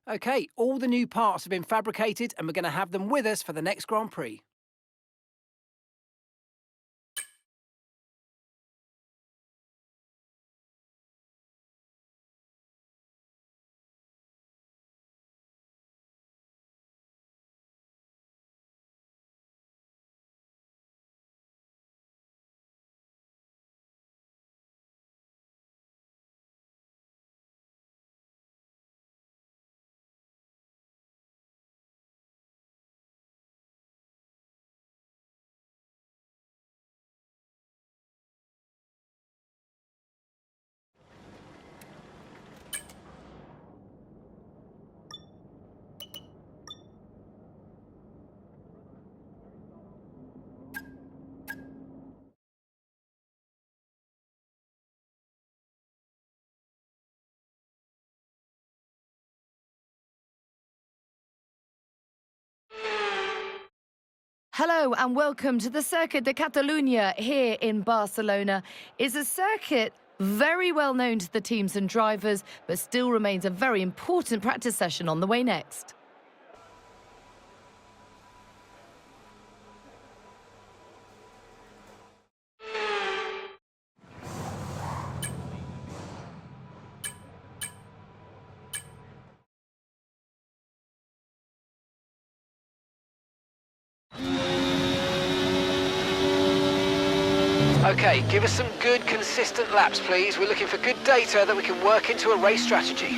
Okay, all the new parts have been fabricated and we're going to have them with us for the next Grand Prix. Hello and welcome to the Circuit de Catalunya here in Barcelona. It's a circuit very well known to the teams and drivers, but still remains a very important practice session on the way next. Okay, give us some good, consistent laps, please. We're looking for good data that we can work into a race strategy.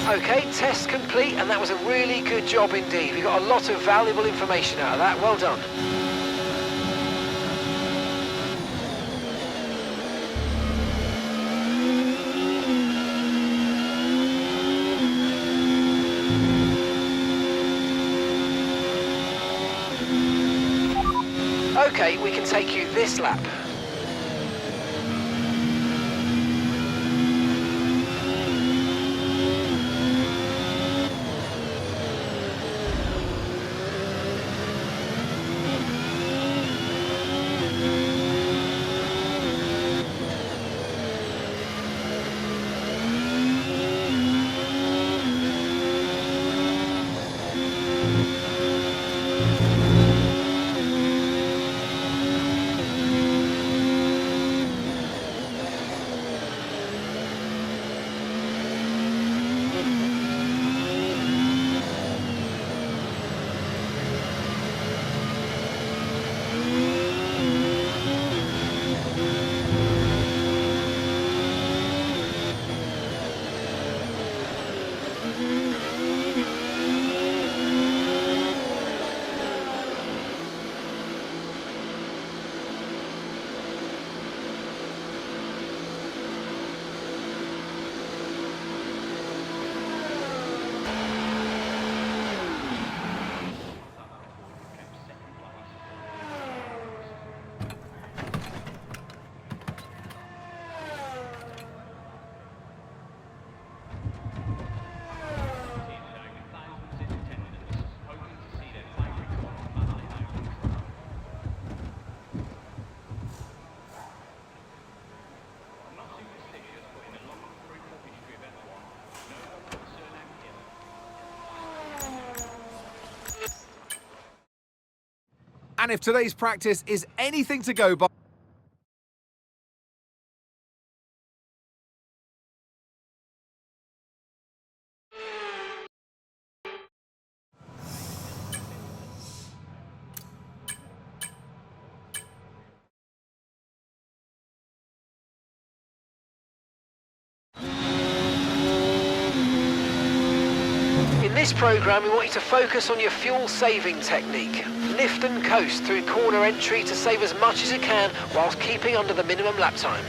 Okay, test complete, and that was a really good job indeed. We got a lot of valuable information out of that. Well done. Okay, we can take you this lap. And if today's practice is anything to go by... In this programme, we want you to focus on your fuel saving technique. Lift and coast through corner entry to save as much as you can whilst keeping under the minimum lap time.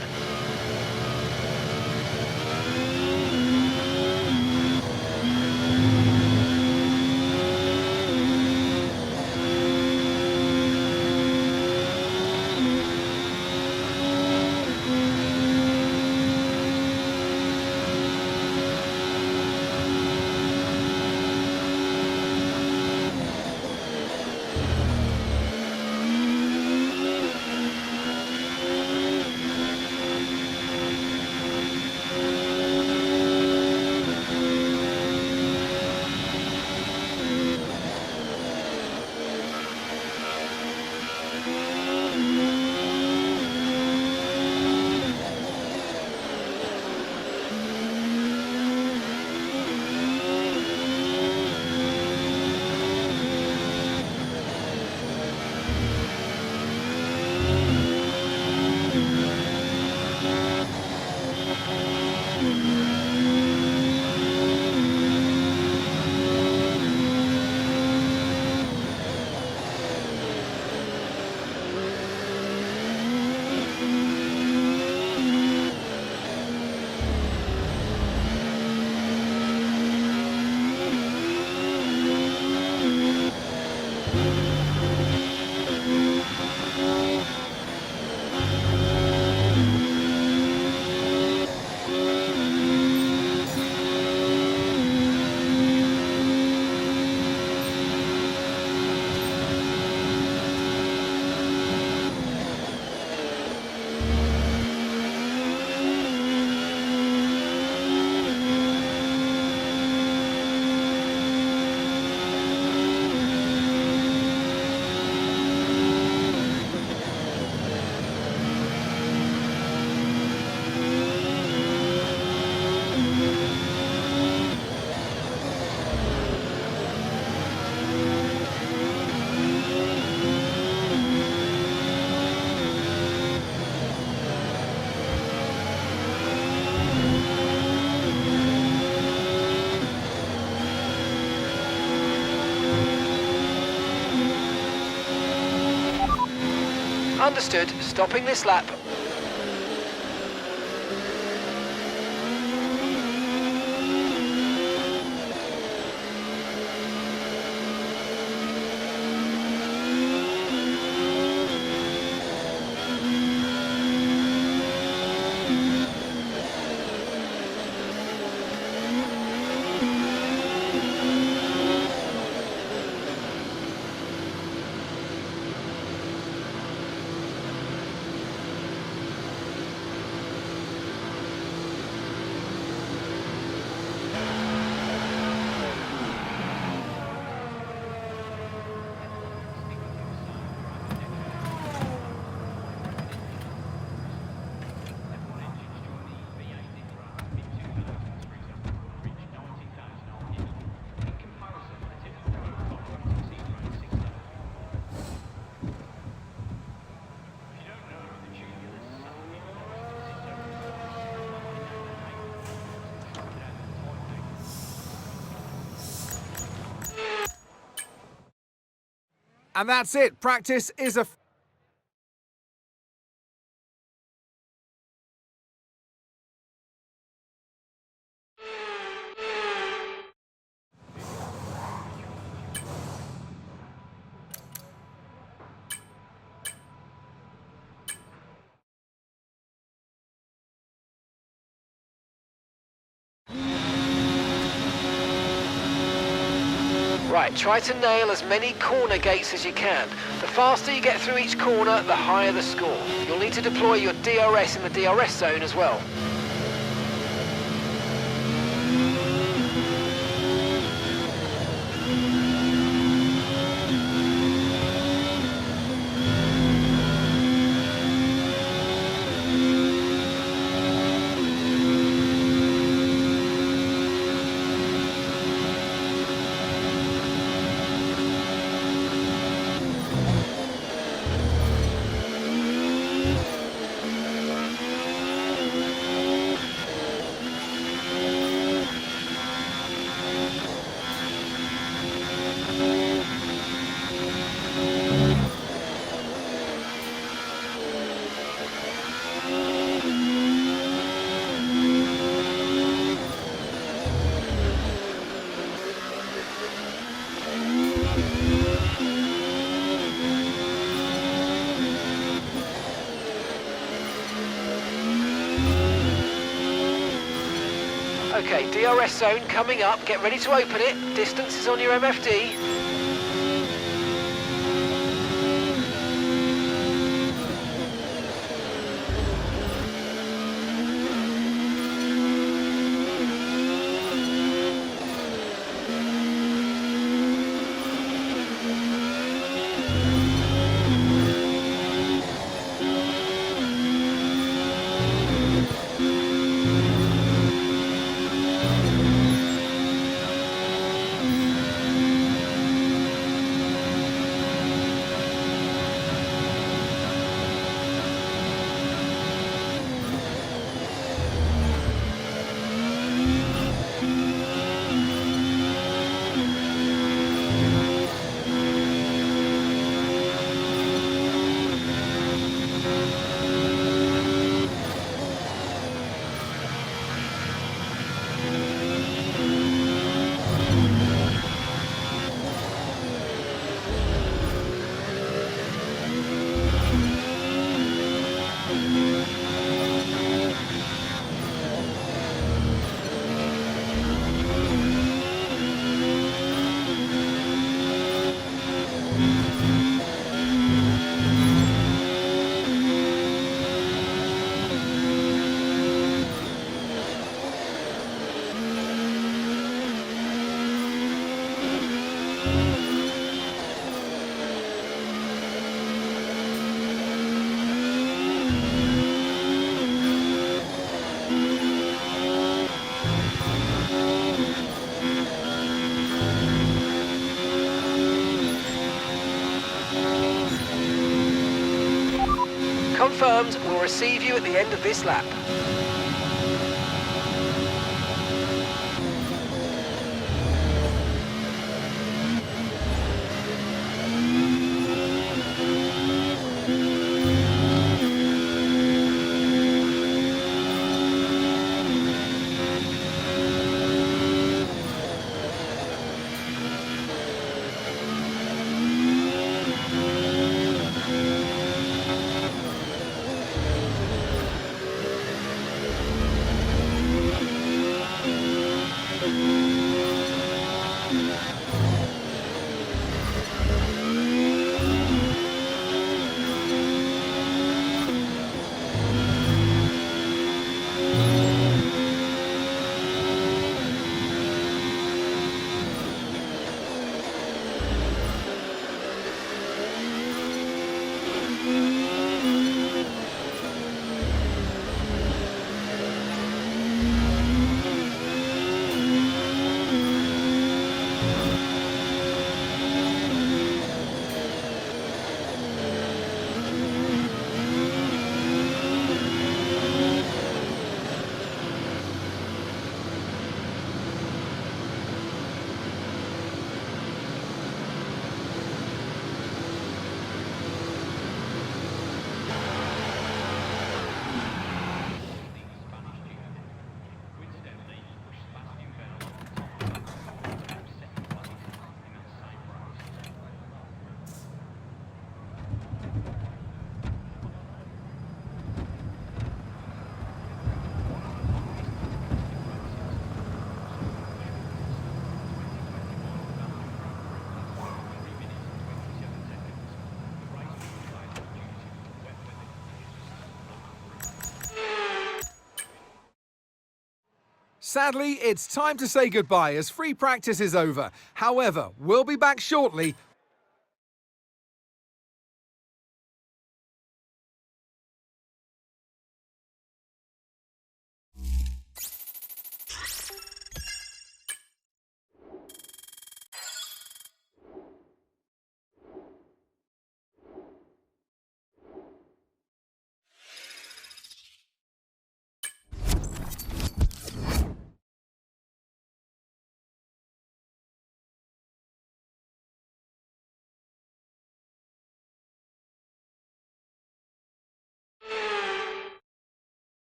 Understood. Stopping this lap. And that's it. Practice is a... Right, try to nail as many corner gates as you can. The faster you get through each corner, the higher the score. You'll need to deploy your DRS in the DRS zone as well. Okay, DRS zone coming up. Get ready to open it. Distance is on your MFD. Confirmed. We'll receive you at the end of this lap. Sadly, it's time to say goodbye as free practice is over. However, we'll be back shortly.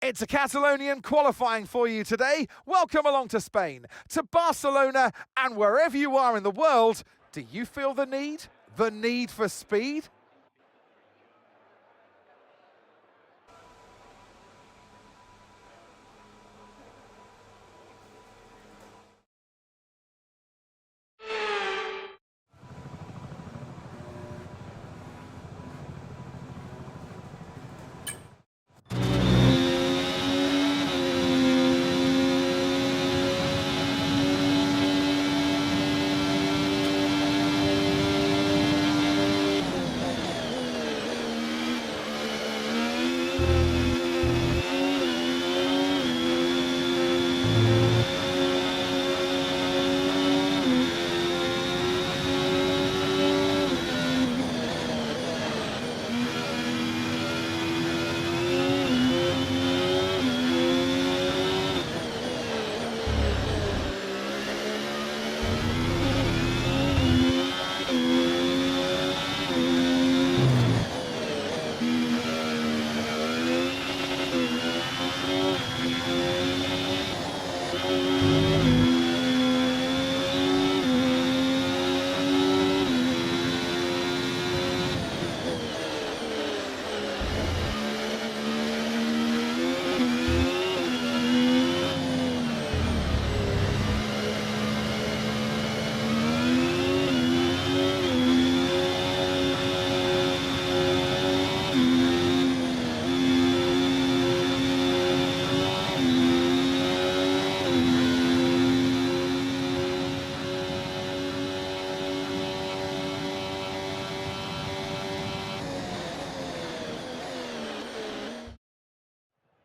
It's a Catalonian qualifying for you today. Welcome along to Spain, to Barcelona, and wherever you are in the world, do you feel the need? The need for speed?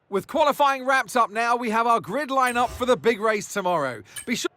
With qualifying wrapped up now, we have our grid lineup for the big race tomorrow. Be sure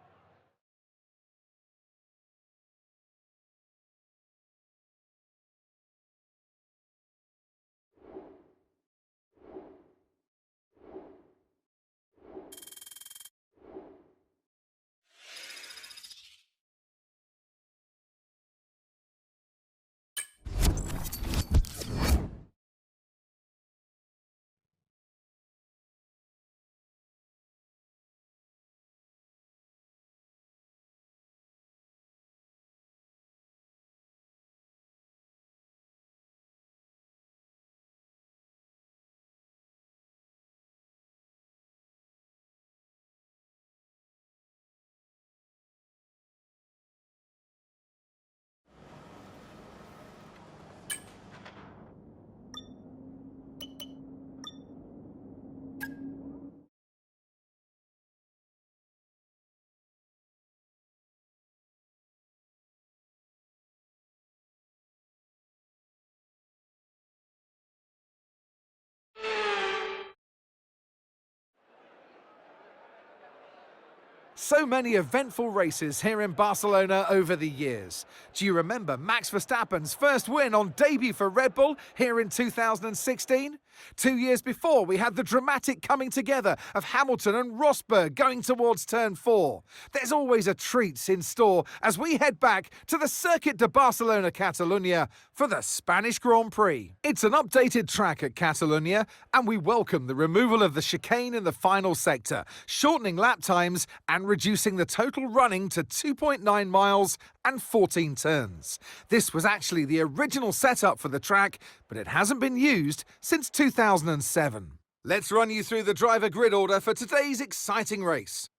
so many eventful races here in Barcelona over the years. Do you remember Max Verstappen's first win on debut for Red Bull here in 2016? 2 years before, we had the dramatic coming together of Hamilton and Rosberg going towards turn 4. There's always a treat in store as we head back to the Circuit de Barcelona Catalunya for the Spanish Grand Prix. It's an updated track at Catalunya, and we welcome the removal of the chicane in the final sector, shortening lap times and reducing the total running to 2.9 miles and 14 turns. This was actually the original setup for the track, but it hasn't been used since 2007. Let's run you through the driver grid order for today's exciting race.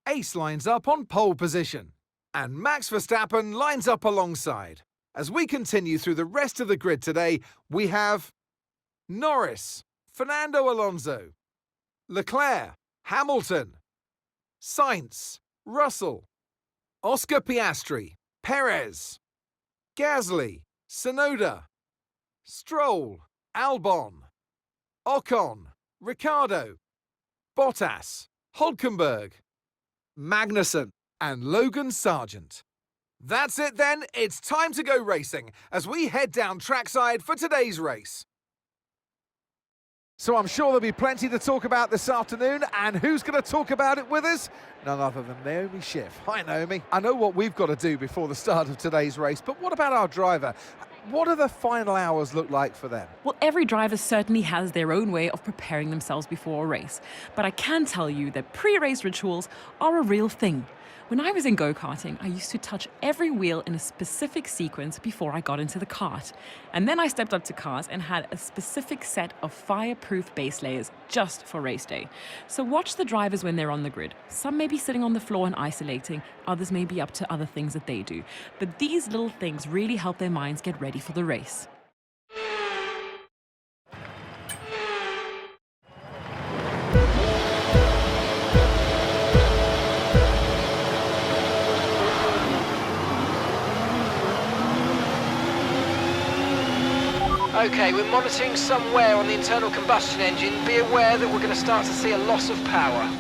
Ace lines up on pole position, and Max Verstappen lines up alongside. As we continue through the rest of the grid today, we have Norris, Fernando Alonso, Leclerc, Hamilton, Sainz, Russell, Oscar Piastri, Perez, Gasly, Tsunoda, Stroll, Albon, Ocon, Ricciardo, Bottas, Hülkenberg, Magnussen, and Logan Sargent. That's it then, it's time to go racing as we head down trackside for today's race. So I'm sure there'll be plenty to talk about this afternoon, and who's going to talk about it with us? None other than Naomi Schiff. Hi Naomi. I know what we've got to do before the start of today's race, but what about our driver? What do the final hours look like for them? Well, every driver certainly has their own way of preparing themselves before a race. But I can tell you that pre-race rituals are a real thing. When I was in go-karting, I used to touch every wheel in a specific sequence before I got into the kart. And then I stepped up to cars and had a specific set of fireproof base layers just for race day. So watch the drivers when they're on the grid. Some may be sitting on the floor and isolating, others may be up to other things that they do. But these little things really help their minds get ready for the race. Okay, we're monitoring some wear on the internal combustion engine. Be aware that we're going to start to see a loss of power.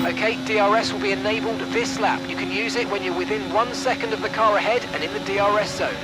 Okay, DRS will be enabled this lap. You can use it when you're within 1 second of the car ahead and in the DRS zone.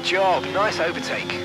job. Nice overtake.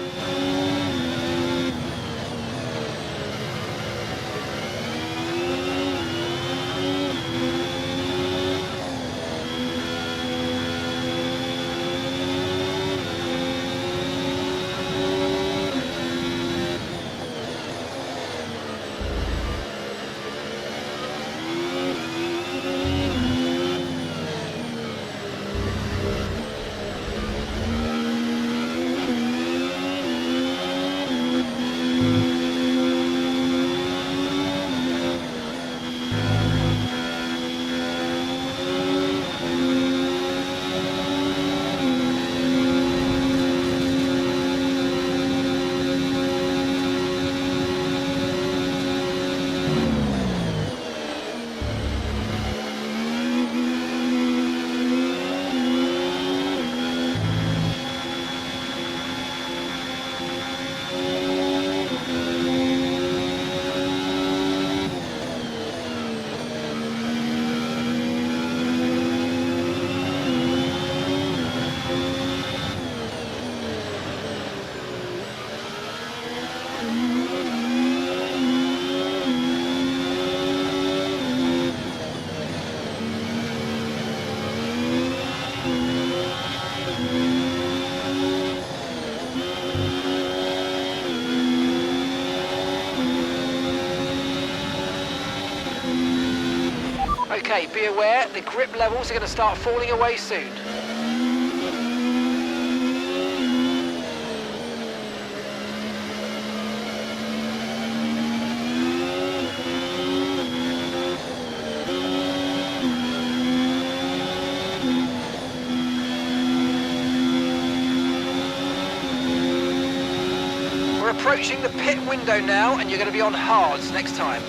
Okay, be aware, the grip levels are going to start falling away soon. We're approaching the pit window now, and you're going to be on hards next time.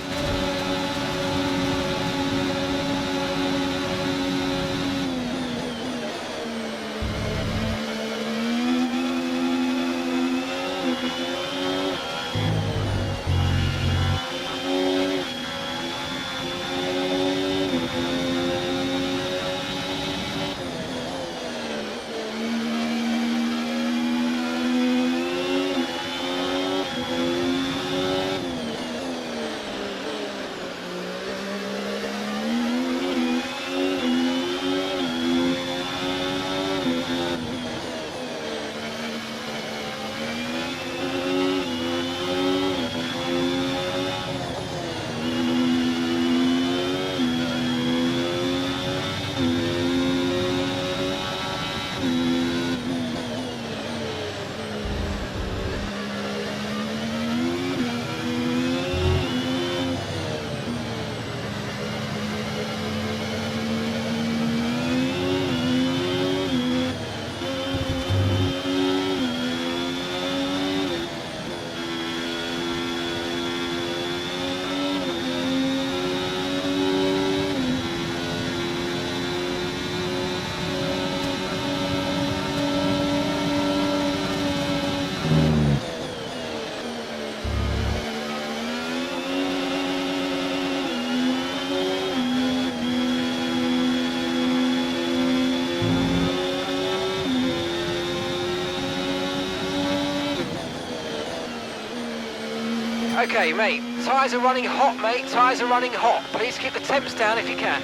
Okay, mate. Tyres are running hot, mate. Tyres are running hot. Please keep the temps down if you can.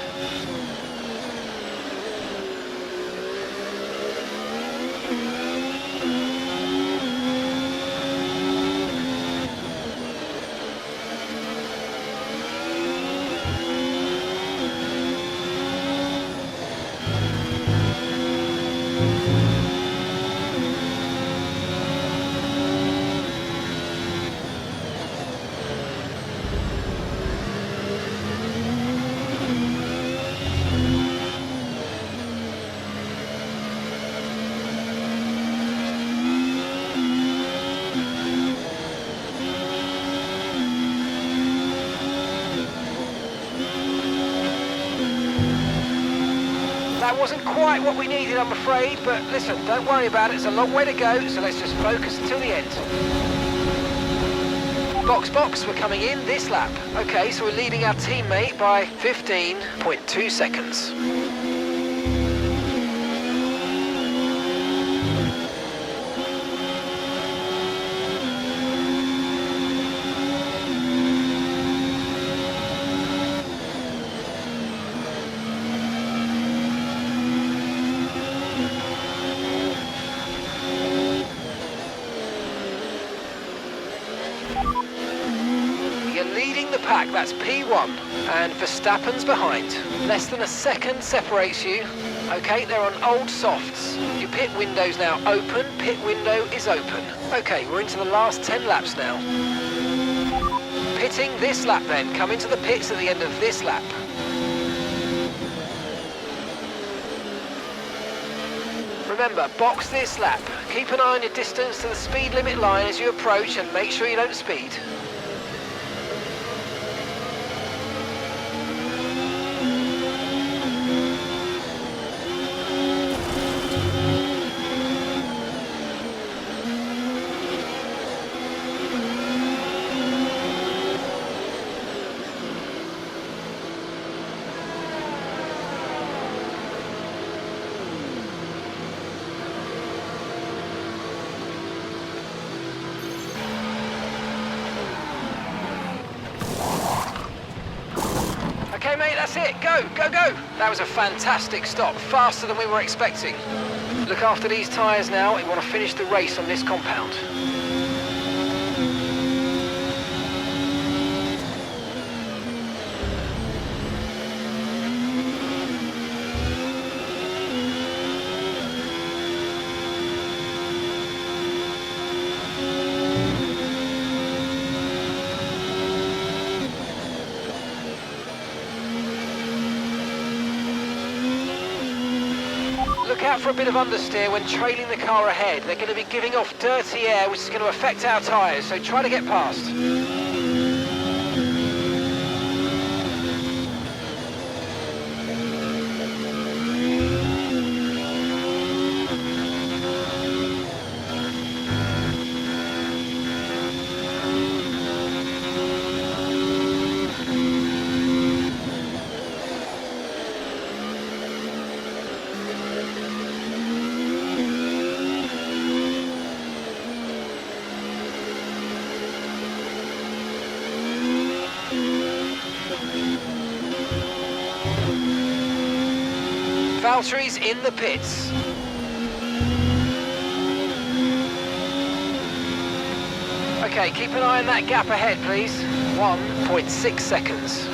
That wasn't quite what we needed, I'm afraid, but listen, don't worry about it. It's a long way to go, so let's just focus until the end. Box, we're coming in this lap. Okay, so we're leading our teammate by 15.2 seconds. leading the pack, that's P1, and Verstappen's behind. Less than a second separates you. Okay, they're on old softs. Your pit window's now open, pit window is open. Okay, we're into the last 10 laps now. Pitting this lap then, come into the pits at the end of this lap. Remember, box this lap. Keep an eye on your distance to the speed limit line as you approach and make sure you don't speed. Okay, mate, that's it. Go, go, go. That was a fantastic stop, faster than we were expecting. Look after these tyres now. We want to finish the race on this compound. Look out for a bit of understeer when trailing the car ahead. They're going to be giving off dirty air, which is going to affect our tyres, so try to get past. Valtteri's in the pits. Okay, keep an eye on that gap ahead, please. 1.6 seconds.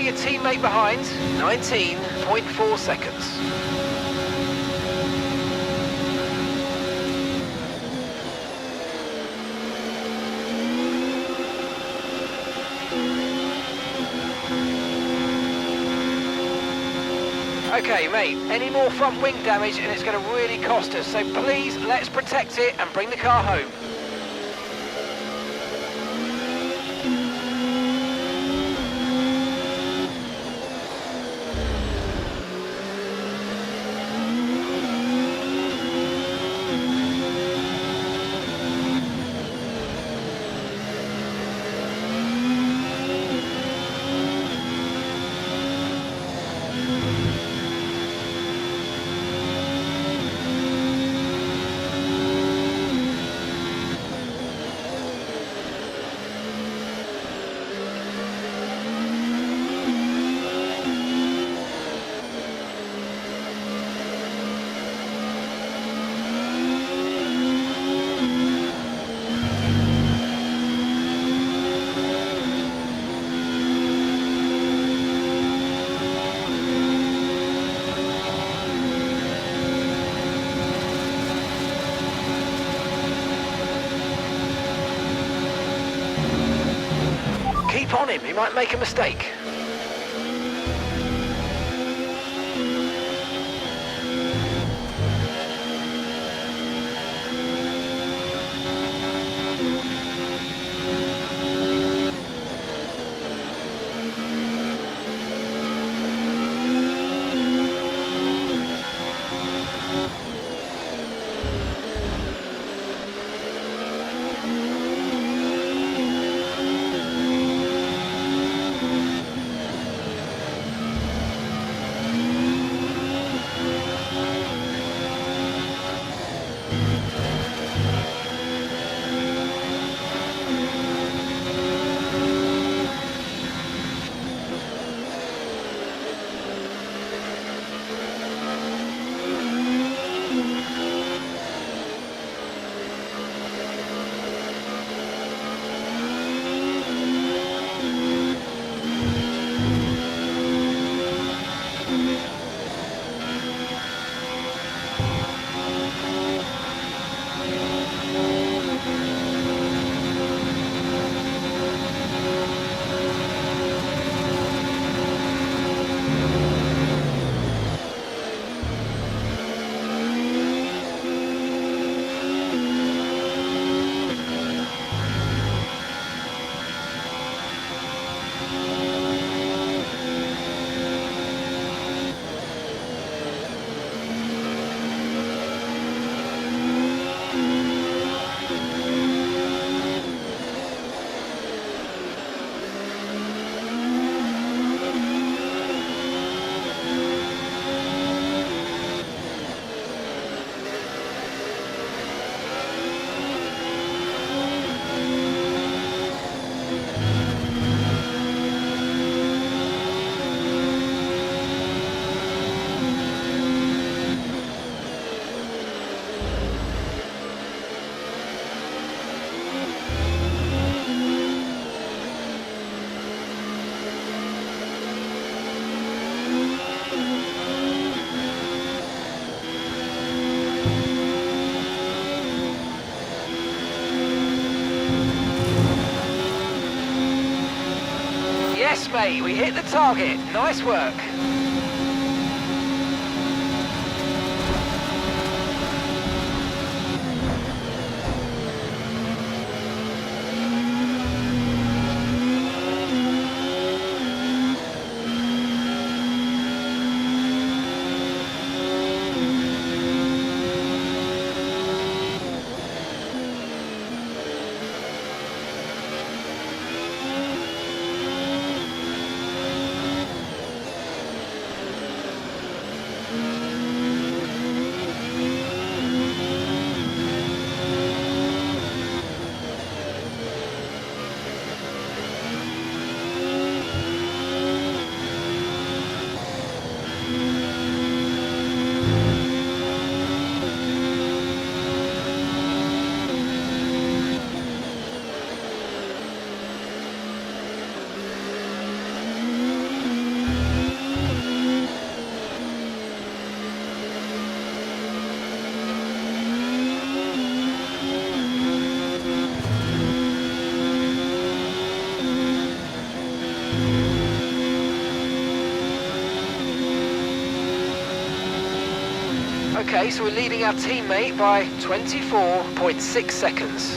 your teammate behind. 19.4 seconds. Okay, mate, any more front wing damage and it's going to really cost us, so please, let's protect it and bring the car home. Keep on him, he might make a mistake. Yes, mate, we hit the target. Nice work. Okay, so we're leading our teammate by 24.6 seconds.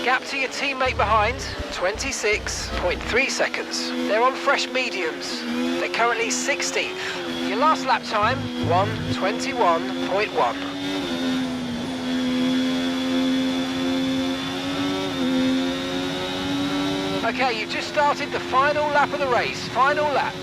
Gap to your teammate behind, 26.3 seconds. They're on fresh mediums. They're currently 16th. Your last lap time, 1:21.1. Okay, you've just started the final lap of the race. Final lap.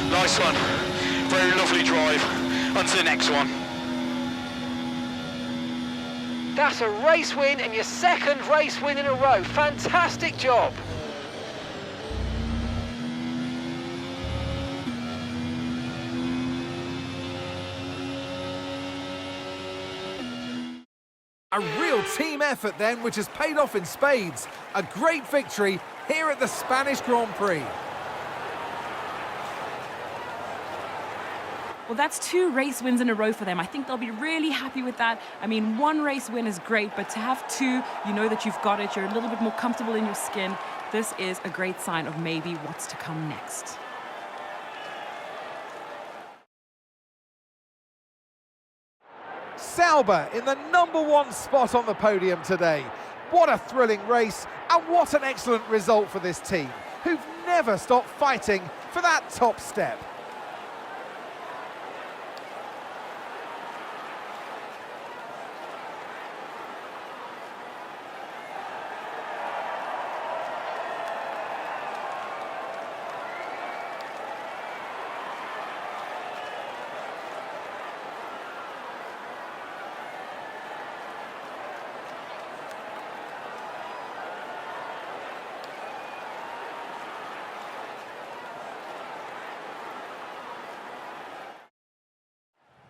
Nice one. Very lovely drive. On to the next one. That's a race win and your second race win in a row. Fantastic job. A real team effort then, which has paid off in spades. A great victory here at the Spanish Grand Prix. Well, that's 2 race wins in a row for them. I think they'll be really happy with that. I mean, 1 race win is great, but to have 2, you know that you've got it. You're a little bit more comfortable in your skin. This is a great sign of maybe what's to come next. Sauber in the #1 spot on the podium today. What a thrilling race, and what an excellent result for this team, who've never stopped fighting for that top step.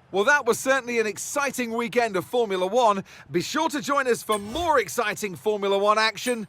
Well, that was certainly an exciting weekend of Formula One. Be sure to join us for more exciting Formula One action